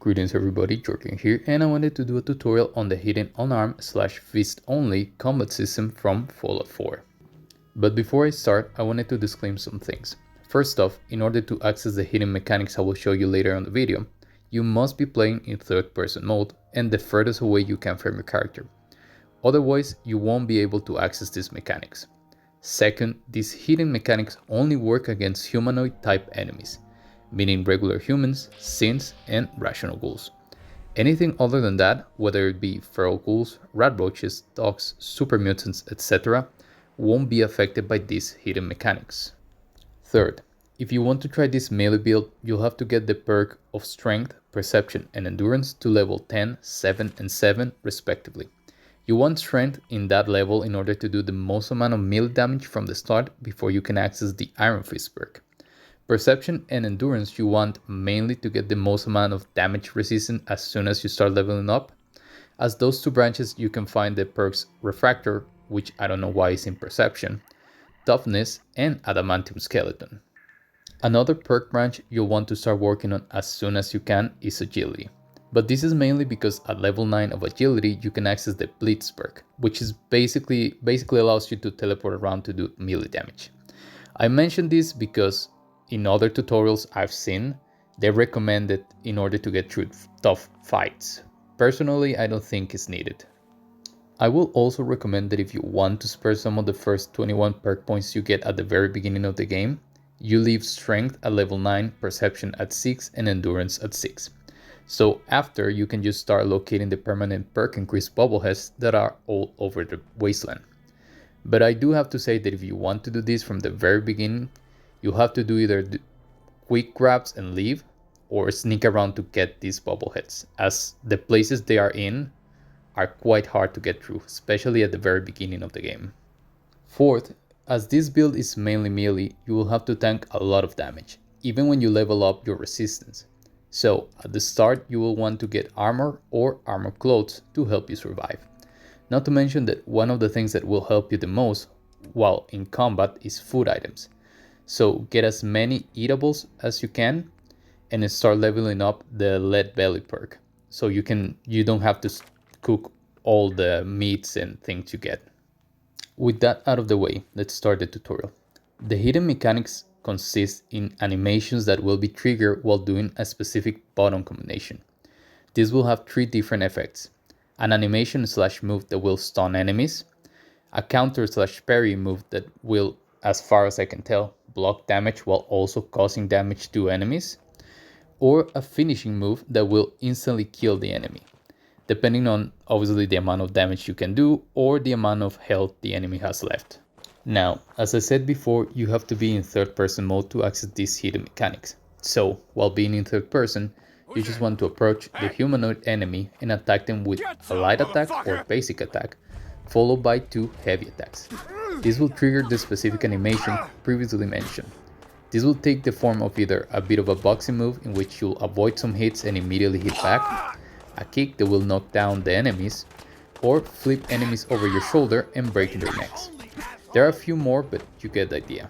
Greetings everybody, Jordan here, and I wanted to do a tutorial on the hidden unarmed / fist only combat system from Fallout 4. But before I start, I wanted to disclaim some things. First off, in order to access the hidden mechanics I will show you later on the video, you must be playing in third person mode and the furthest away you can from your character. Otherwise, you won't be able to access these mechanics. Second, these hidden mechanics only work against humanoid type enemies, meaning regular humans, synths, and rational ghouls. Anything other than that, whether it be feral ghouls, rat roaches, dogs, super mutants, etc., won't be affected by these hidden mechanics. Third, if you want to try this melee build, you'll have to get the perk of Strength, Perception, and Endurance to level 10, 7, and 7 respectively. You want Strength in that level in order to do the most amount of melee damage from the start before you can access the Iron Fist perk. Perception and Endurance you want mainly to get the most amount of damage resistance as soon as you start leveling up. As those two branches you can find the perks Refractor, which I don't know why is in Perception, Toughness, and Adamantium Skeleton. Another perk branch you'll want to start working on as soon as you can is Agility. But this is mainly because at level 9 of Agility you can access the Blitz perk, which is basically allows you to teleport around to do melee damage. I mentioned this because in other tutorials I've seen, they recommend it in order to get through tough fights. Personally, I don't think it's needed. I will also recommend that if you want to spare some of the first 21 perk points you get at the very beginning of the game, you leave Strength at level 9, Perception at 6, and Endurance at 6. So after, you can just start locating the permanent perk increase bobbleheads that are all over the wasteland. But I do have to say that if you want to do this from the very beginning, you have to do either quick grabs and leave, or sneak around to get these bobbleheads, as the places they are in are quite hard to get through, especially at the very beginning of the game. Fourth, as this build is mainly melee, you will have to tank a lot of damage, even when you level up your resistance. So at the start you will want to get armor or armor clothes to help you survive. Not to mention that one of the things that will help you the most while in combat is food items. So get as many eatables as you can and start leveling up the lead belly perk, so you don't have to cook all the meats and things you get. With that out of the way, let's start the tutorial. The hidden mechanics consist in animations that will be triggered while doing a specific button combination. This will have 3 different effects: an animation / move that will stun enemies, a counter / parry move that will, as far as I can tell, block damage while also causing damage to enemies, or a finishing move that will instantly kill the enemy, depending on obviously the amount of damage you can do or the amount of health the enemy has left. Now, as I said before, you have to be in third person mode to access these hidden mechanics. So, while being in third person, you just want to approach the humanoid enemy and attack them with a light attack or basic attack, followed by 2 heavy attacks. This will trigger the specific animation previously mentioned. This will take the form of either a bit of a boxing move in which you'll avoid some hits and immediately hit back, a kick that will knock down the enemies, or flip enemies over your shoulder and break their necks. There are a few more, but you get the idea.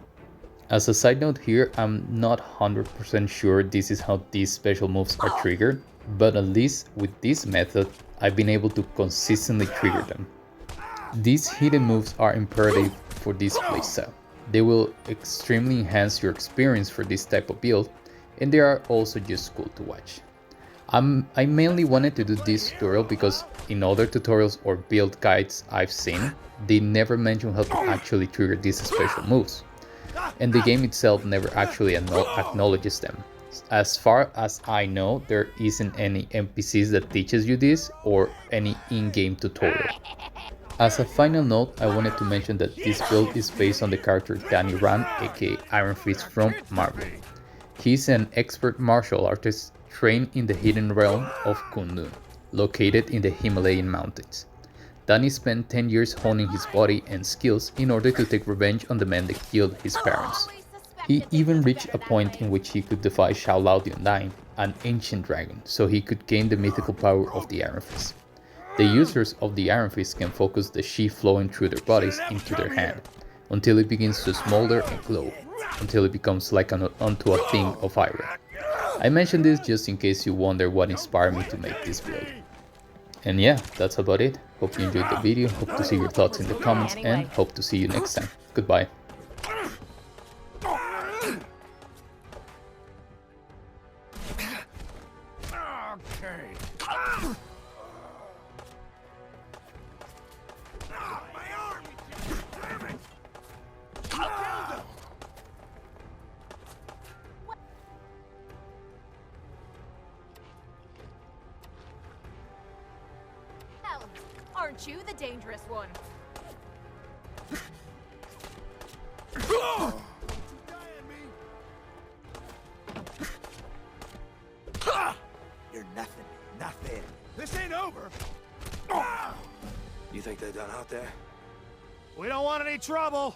As a side note here, I'm not 100% sure this is how these special moves are triggered, but at least with this method, I've been able to consistently trigger them. These hidden moves are imperative for this playstyle. They will extremely enhance your experience for this type of build, and they are also just cool to watch. I mainly wanted to do this tutorial because in other tutorials or build guides I've seen, they never mention how to actually trigger these special moves, and the game itself never actually acknowledges them. As far as I know, there isn't any NPCs that teaches you this or any in-game tutorial. As a final note, I wanted to mention that this build is based on the character Danny Rand, aka Iron Fist from Marvel. He's an expert martial artist trained in the hidden realm of Kundun, located in the Himalayan mountains. Danny spent 10 years honing his body and skills in order to take revenge on the men that killed his parents. He even reached a point in which he could defy Shao Lao the Undying, an ancient dragon, so he could gain the mythical power of the Iron Fist. The users of the Iron Fist can focus the chi flowing through their bodies into their hand, until it begins to smolder and glow, until it becomes like unto a thing of iron. I mentioned this just in case you wonder what inspired me to make this build. And yeah, that's about it. Hope you enjoyed the video, hope to see your thoughts in the comments, and hope to see you next time. Goodbye. Aren't you the dangerous one? You're nothing. Nothing. This ain't over. You think they're done out there? We don't want any trouble.